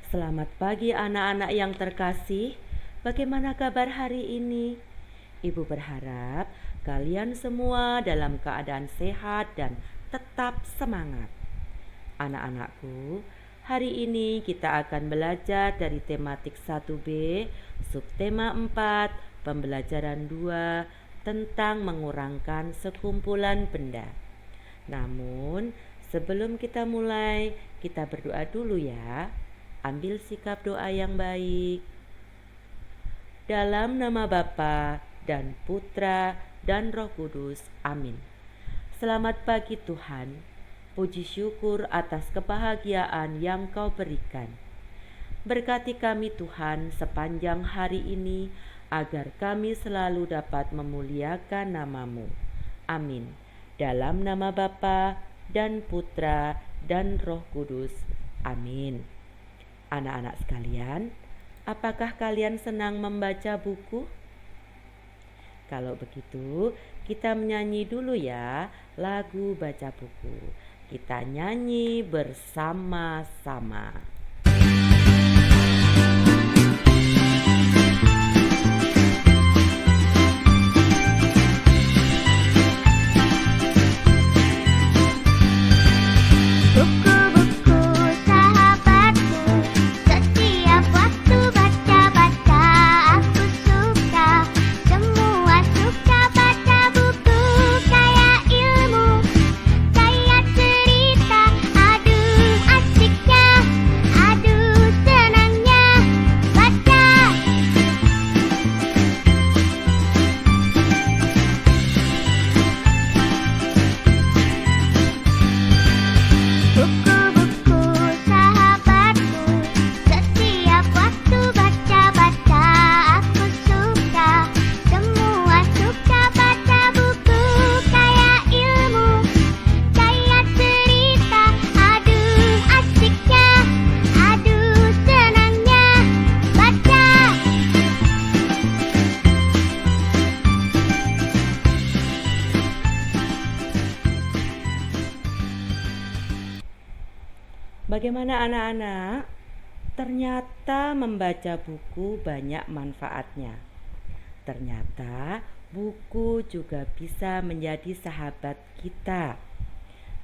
Selamat pagi anak-anak yang terkasih. Bagaimana kabar hari ini? Ibu berharap kalian semua dalam keadaan sehat dan tetap semangat. Anak-anakku, hari ini kita akan belajar dari tematik 1B, subtema 4, pembelajaran 2 tentang mengurangkan sekumpulan benda. Namun, sebelum kita mulai, kita berdoa dulu ya. Ambil sikap doa yang baik. Dalam nama Bapa dan Putra dan Roh Kudus. Amin. Selamat pagi Tuhan. Puji syukur atas kebahagiaan yang Kau berikan. Berkati kami Tuhan sepanjang hari ini, agar kami selalu dapat memuliakan nama-Mu. Amin. Dalam nama Bapa dan Putra dan Roh Kudus. Amin. Anak-anak sekalian, apakah kalian senang membaca buku? Kalau begitu, kita menyanyi dulu ya lagu baca buku. Kita nyanyi bersama-sama. Bagaimana anak-anak? Ternyata membaca buku banyak manfaatnya. Ternyata buku juga bisa menjadi sahabat kita.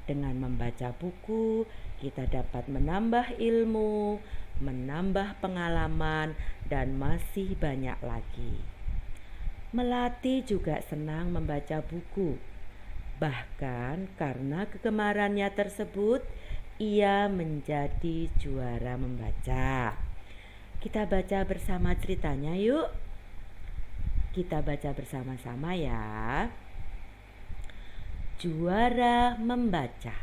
Dengan membaca buku, kita dapat menambah ilmu, menambah pengalaman, dan masih banyak lagi. Melati juga senang membaca buku. Bahkan karena kegemarannya tersebut, ia menjadi juara membaca. Kita baca bersama ceritanya yuk. Kita baca bersama-sama ya. Juara membaca.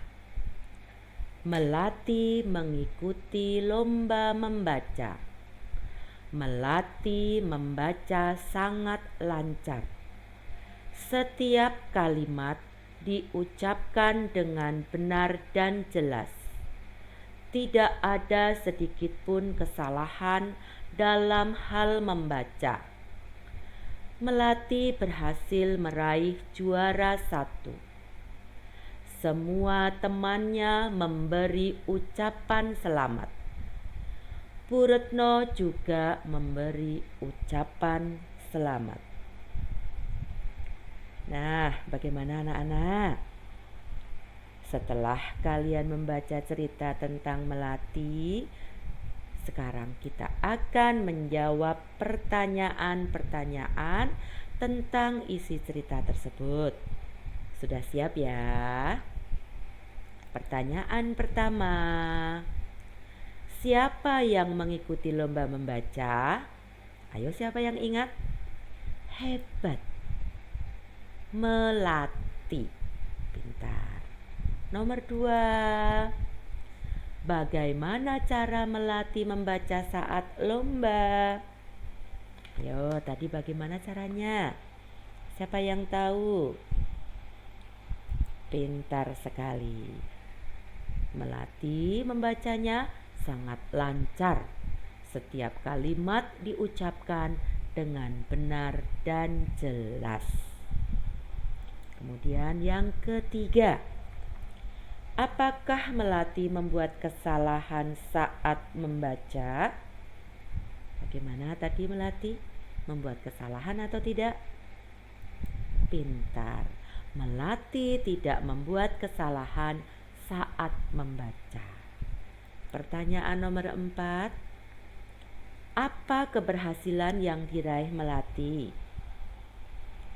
Melati mengikuti lomba membaca. Melati membaca sangat lancar. Setiap kalimat diucapkan dengan benar dan jelas. Tidak ada sedikit pun kesalahan dalam hal membaca. Melati berhasil meraih juara 1. Semua temannya memberi ucapan selamat. Bu Retno juga memberi ucapan selamat. Nah, bagaimana anak-anak? Setelah kalian membaca cerita tentang Melati, sekarang kita akan menjawab pertanyaan-pertanyaan tentang isi cerita tersebut. Sudah siap ya? Pertanyaan pertama, siapa yang mengikuti lomba membaca? Ayo, siapa yang ingat? Hebat. Melati. Pintar. Nomor 2, bagaimana cara Melati membaca saat lomba? Ayo, tadi bagaimana caranya? Siapa yang tahu? Pintar sekali. Melati membacanya sangat lancar. Setiap kalimat diucapkan dengan benar dan jelas. Kemudian yang ketiga, Apakah Melati membuat kesalahan saat membaca? Bagaimana tadi Melati? Membuat kesalahan atau tidak? Pintar. Melati tidak membuat kesalahan saat membaca. Pertanyaan nomor 4. Apa keberhasilan yang diraih Melati?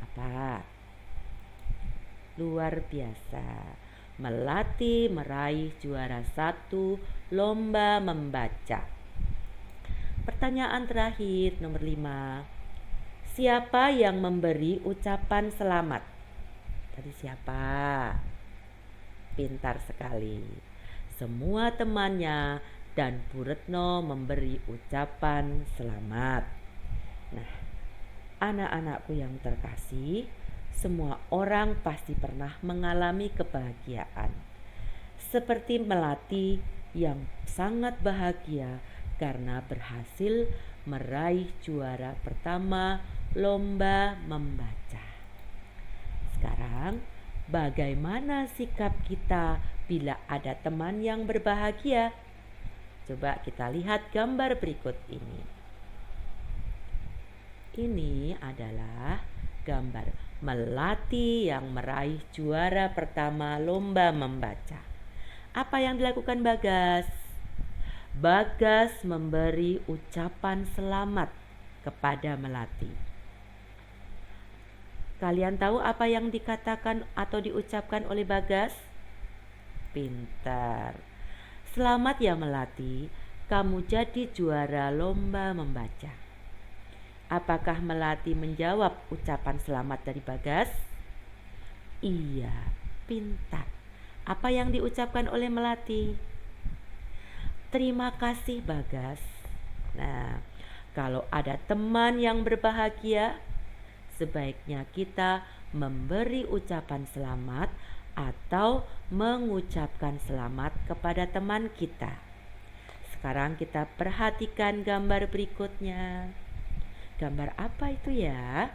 Apa? Luar biasa. Melati meraih juara 1 lomba membaca. Pertanyaan terakhir nomor 5. Siapa yang memberi ucapan selamat? Tadi siapa? Pintar sekali. Semua temannya dan Bu Retno memberi ucapan selamat. Nah, anak-anakku yang terkasih, semua orang pasti pernah mengalami kebahagiaan. Seperti Melati yang sangat bahagia karena berhasil meraih juara pertama lomba membaca. Sekarang, bagaimana sikap kita bila ada teman yang berbahagia? Coba kita lihat gambar berikut ini. Ini adalah gambar Melati yang meraih juara pertama lomba membaca. Apa yang dilakukan Bagas? Bagas memberi ucapan selamat kepada Melati. Kalian tahu apa yang dikatakan atau diucapkan oleh Bagas? Pintar. Selamat ya Melati, kamu jadi juara lomba membaca. Apakah Melati menjawab ucapan selamat dari Bagas? Iya, pintar. Apa yang diucapkan oleh Melati? Terima kasih Bagas. Nah, kalau ada teman yang berbahagia, sebaiknya kita memberi ucapan selamat atau mengucapkan selamat kepada teman kita. Sekarang kita perhatikan gambar berikutnya. Gambar apa itu ya?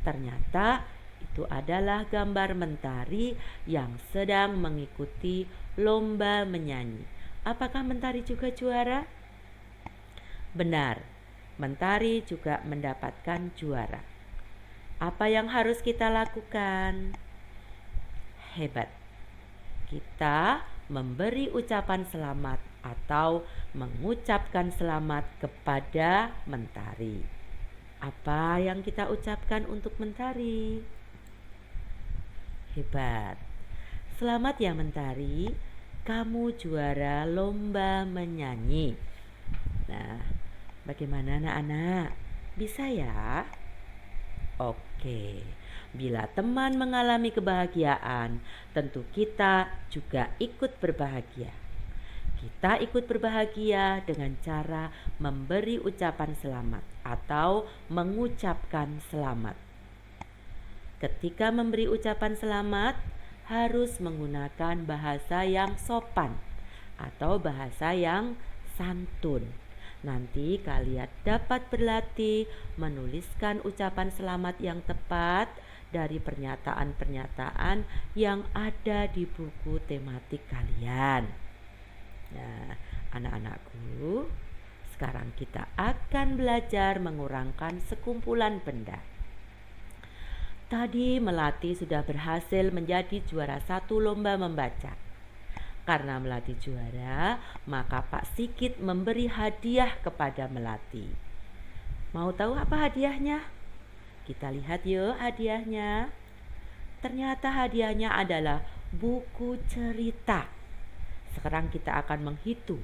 Ternyata itu adalah gambar Mentari yang sedang mengikuti lomba menyanyi. Apakah Mentari juga juara? Benar, Mentari juga mendapatkan juara. Apa yang harus kita lakukan? Hebat. Kita memberi ucapan selamat atau mengucapkan selamat kepada Mentari. Apa yang kita ucapkan untuk Mentari? Hebat. Selamat ya Mentari, kamu juara lomba menyanyi. Nah, bagaimana anak-anak? Bisa ya? Oke. Bila teman mengalami kebahagiaan, tentu kita juga ikut berbahagia. Kita ikut berbahagia dengan cara memberi ucapan selamat atau mengucapkan selamat. Ketika memberi ucapan selamat, harus menggunakan bahasa yang sopan atau bahasa yang santun. Nanti kalian dapat berlatih menuliskan ucapan selamat yang tepat dari pernyataan-pernyataan yang ada di buku tematik kalian. Nah, anak-anakku, sekarang kita akan belajar mengurangkan sekumpulan benda. Tadi Melati sudah berhasil menjadi juara 1 lomba membaca. Karena Melati juara, maka Pak Sigit memberi hadiah kepada Melati. Mau tahu apa hadiahnya? Kita lihat yuk hadiahnya. Ternyata hadiahnya adalah buku cerita. Sekarang kita akan menghitung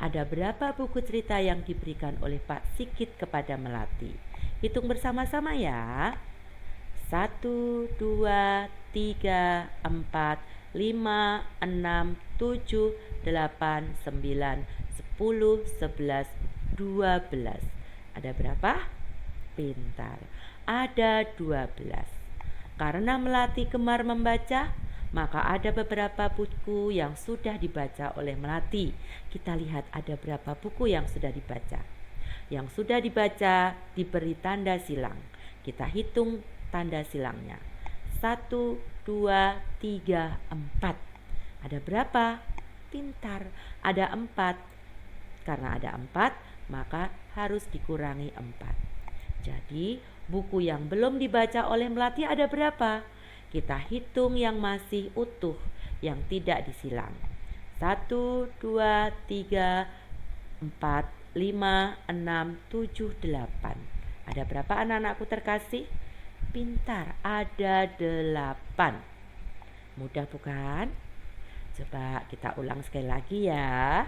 ada berapa buku cerita yang diberikan oleh Pak Sigit kepada Melati. Hitung bersama-sama ya. 1, 2, 3, 4, 5, 6, 7, 8, 9, 10, 11, 12. Ada berapa? Pintar. Ada 12. Karena Melati gemar membaca, maka ada beberapa buku yang sudah dibaca oleh Melati. Kita lihat ada berapa buku yang sudah dibaca. Yang sudah dibaca diberi tanda silang. Kita hitung tanda silangnya. 1, 2, 3, 4. Ada berapa? Pintar, ada 4. Karena ada 4, maka harus dikurangi 4. Jadi buku yang belum dibaca oleh Melati ada berapa? Kita hitung yang masih utuh, yang tidak disilang. 1, 2, 3, 4, 5, 6, 7, 8. Ada berapa anak-anakku terkasih? Pintar, ada 8. Mudah bukan? Coba kita ulang sekali lagi ya.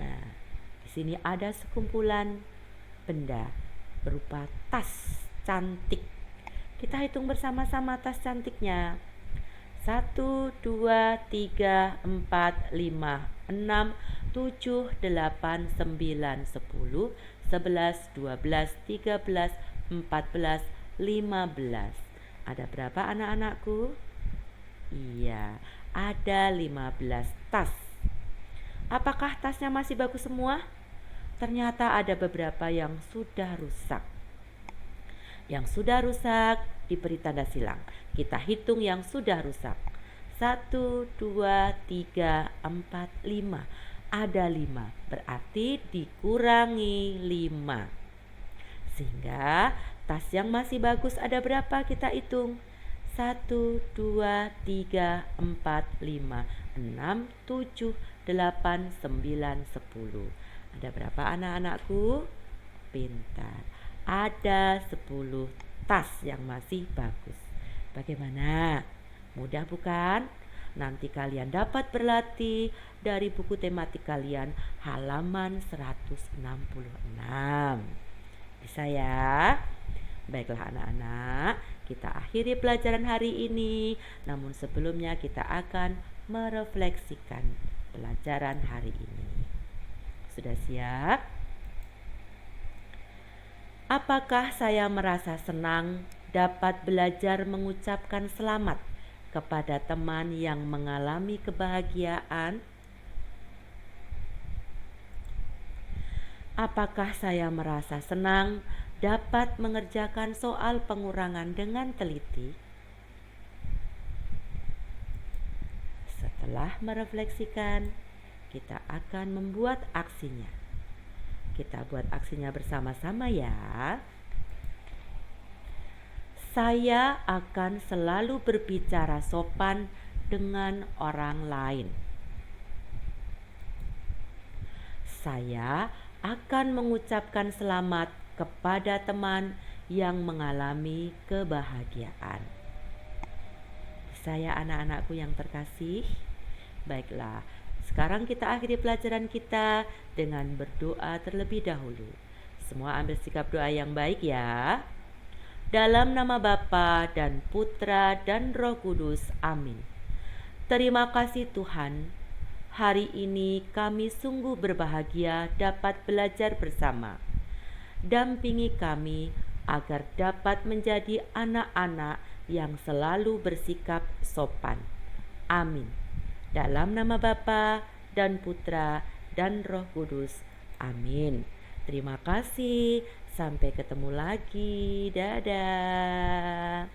Nah, di sini ada sekumpulan benda berupa tas cantik. Kita hitung bersama-sama tas cantiknya. 1, 2, 3, 4, 5, 6, 7, 8, 9, 10, 11, 12, 13, 14, 15. Ada berapa anak-anakku? Iya, ada 15 tas. Apakah tasnya masih bagus semua? Ternyata ada beberapa yang sudah rusak. Yang sudah rusak diberi tanda silang. Kita hitung yang sudah rusak. 1, 2, 3, 4, 5. Ada 5, berarti dikurangi 5. Sehingga tas yang masih bagus ada berapa? Kita hitung. 1, 2, 3, 4, 5, 6, 7, 8, 9, 10. Ada berapa anak-anakku? Pintar. Ada 10 tas yang masih bagus. Bagaimana? Mudah bukan? Nanti kalian dapat berlatih dari buku tematik kalian halaman 166. Bisa ya? Baiklah anak-anak, kita akhiri pelajaran hari ini. Namun sebelumnya kita akan merefleksikan pelajaran hari ini. Sudah siap? Apakah saya merasa senang dapat belajar mengucapkan selamat kepada teman yang mengalami kebahagiaan? Apakah saya merasa senang dapat mengerjakan soal pengurangan dengan teliti? Setelah merefleksikan, kita akan membuat aksinya. Kita buat aksinya bersama-sama ya. Saya akan selalu berbicara sopan dengan orang lain. Saya akan mengucapkan selamat kepada teman yang mengalami kebahagiaan. Saya anak-anakku yang terkasih. Baiklah, sekarang kita akhiri pelajaran kita dengan berdoa terlebih dahulu. Semua ambil sikap doa yang baik ya. Dalam nama Bapa dan Putra dan Roh Kudus, amin. Terima kasih Tuhan, hari ini kami sungguh berbahagia dapat belajar bersama. Dampingi kami agar dapat menjadi anak-anak yang selalu bersikap sopan. Amin. Dalam nama Bapa dan Putra dan Roh Kudus. Amin. Terima kasih. Sampai ketemu lagi. Dadah.